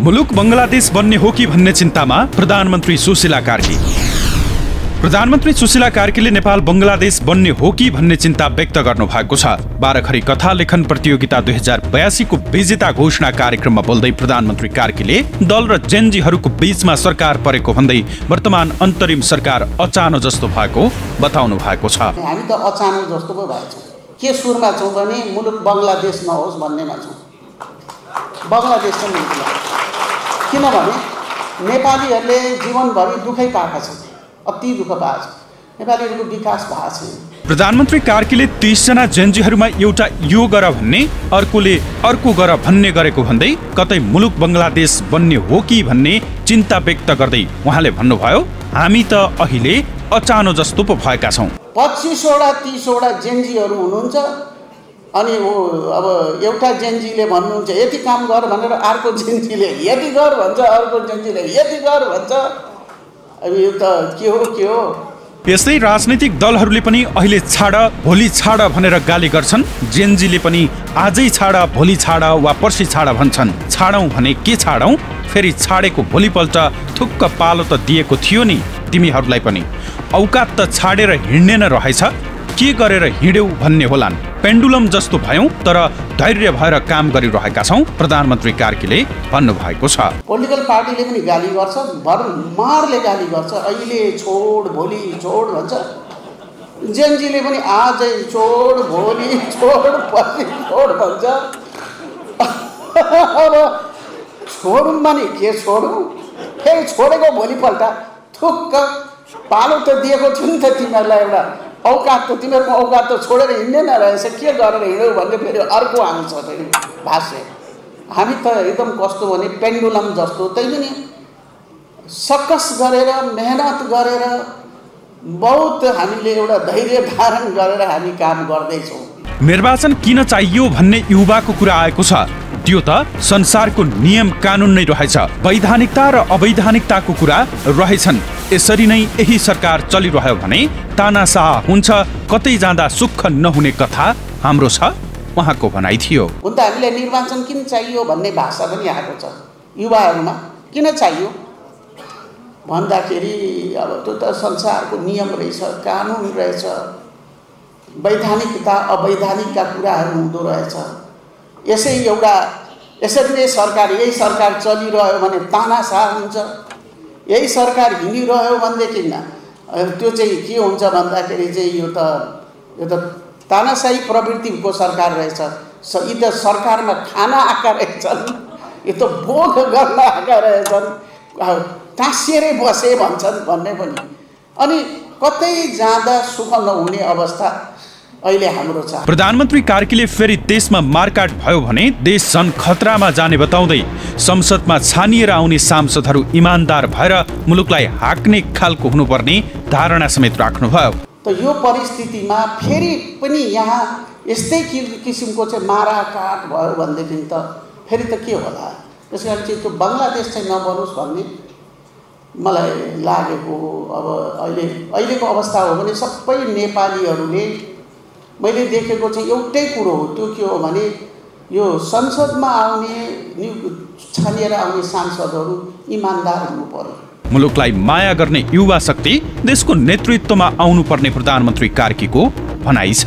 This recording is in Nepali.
मुलुक बंगलादेश बन्ने हो कि भन्ने चिन्तामा प्रधानमन्त्री सुशीला कार्की। प्रधानमन्त्री सुशीला कार्कीले नेपाल बंगलादेश बन्ने हो कि भन्ने चिन्ता व्यक्त गर्नु भएको छ। बाह्रखरी कथा लेखन प्रतियोगिता 2082 को विजेता घोषणा कार्यक्रममा बोल्दै प्रधानमन्त्री कार्कीले दल र जेनजीहरूको बीचमा सरकार परेको भन्दै वर्तमान अन्तरिम सरकार अचानो जस्तो भएको बताउनु भएको छ। हामी त अचानो जस्तो पो भएछौँ। के सुरमा छौँ भने मुलुक बंगलादेश नहोस् भन्नेमा छौँ। बंगलादेश चाहिँ मुलुक किनभने नेपालीहरूले जीवनभरि दुःखै पाएका छन्, अति दुःख पाएछ। नेपालीहरूको विकास भएको छैन। प्रधानमन्त्री कार्कीले 30 जना जेनजीहरूमा एउटा यो गर भन्ने अर्कोले अर्को गर भन्ने गरेको भन्दै कतै मुलुक बंगलादेश बन्ने हो कि भन्ने चिन्ता व्यक्त गर्दै उहाँले भन्नुभयो, हामी त अहिले अचानो जस्तो पो भएका छौँ। 25वटा 30वटा जेनजीहरू हुनुहुन्छ अनि अब एउटा जेनजीले भन्नुहुन्छ यति काम गर भनेर अर्को जेनजीले यति गर भन्छ, अर्को जेनजीले यति गर भन्छ। अब यो त के हो? यस्तै राजनीतिक दलहरूले पनि अहिले छाड भोलि छाड भनेर गाली गर्छन्। जेनजीले पनि आजै छाड भोलि छाड वा पर्सि छाड भन्छन्। छाडौँ भने के छाडौँ? फेरि छाडेको भोलिपल्ट थुक्क पालो त दिएको थियो नि तिमीहरूलाई पनि। औकात त छाडेर हिँड्ने न रहेछ, के गरेर हिँड्यौ भन्ने होलान्। पेन्डुलम जस्तो भयौँ तर धैर्य भएर काम गरिरहेका छौँ, प्रधानमन्त्री कार्कीले भन्नुभएको छ। पोलिटिकल पार्टीले पनि गाली गर्छ, भरमारले गाली गर्छ। अहिले छोड भोलि छोड भन्छ। जेनजीले पनि आजै छोड भोलि छोड पर्सि छोड भन्छ। अब छोडौँ भने के छोडौँ? फेरि छोडेको भोलिपल्ट थुक्क पालो त दिएको थियो नि त तिमीहरूलाई। एउटा औकात त तिमीहरूको औकात त छोडेर हिँड्ने न रहेछ, के गरेर हिँड्यौ भन्ने फेरि अर्को आउँछ फेरि भाष्य। हामी त एकदम कस्तो भने पेन्डुलम जस्तो, त्यही पनि सकस गरेर मेहनत गरेर बहुत हामीले एउटा धैर्य धारण गरेर हामी काम गर्दैछौँ। निर्वाचन किन चाहियो भन्ने युवाको कुरा आएको छ। त्यो त संसारको नियम कानुन नै रहेछ। वैधानिकता र अवैधानिकताको कुरा रहेछन्। यसरी नै यही सरकार चलिरह्यो भने तानाशाह हुन्छ, कतै जाँदा सुख नहुने कथा हाम्रो छ, उहाँको भनाइ थियो। हुन त हामीलाई निर्वाचन किन चाहियो भन्ने भाषा पनि आएको छ युवाहरूमा। किन चाहियो भन्दाखेरि अब त्यो त संसारको नियम रहेछ, कानुन रहेछ, वैधानिकता अवैधानिकका कुराहरू हुँदो रहेछ। यसरी नै सरकार, यही सरकार चलिरह्यो भने तानाशाह हुन्छ। यही सरकार हिँडिरह्यो भनेदेखि त्यो चाहिँ के हुन्छ भन्दाखेरि चाहिँ यो त तानाशाही प्रवृत्तिको सरकार रहेछ। यी त सरकारमा खान आएका रहेछन्, यो त भोग गर्न आएका रहेछन्, टाँसिएरै बसे भन्छन् भन्ने पनि। अनि कतै जाँदा सुख नहुने अवस्था अहिले हाम्रो छ। प्रधानमन्त्री कार्कीले फेरि देशमा मारकाट भयो भने देश झन खतरामा जाने बताउँदै संसदमा छानिएर आउने सांसदहरू इमान्दार भएर मुलुकलाई हाँक्ने खालको हुनुपर्ने धारणा समेत राख्नुभयो। त यो परिस्थितिमा फेरि पनि यहाँ यस्तै किसिमको चाहिँ माराकाट भयो भनेदेखि त फेरि त के होला? त्यस कारण चाहिँ त्यो बङ्गलादेश चाहिँ नबनोस् भन्ने मलाई लागेको। अब अहिलेको अवस्था हो भने सबै नेपालीहरूले मैले देखेको चाहिँ एउटै कुरो हो। त्यो के हो भने यो संसदमा आउने छानिएर आउने सांसदहरू इमान्दार हुनु पर्यो। मुलुकलाई माया गर्ने युवा शक्ति देशको नेतृत्वमा आउनुपर्ने प्रधानमन्त्री कार्कीको भनाइ छ।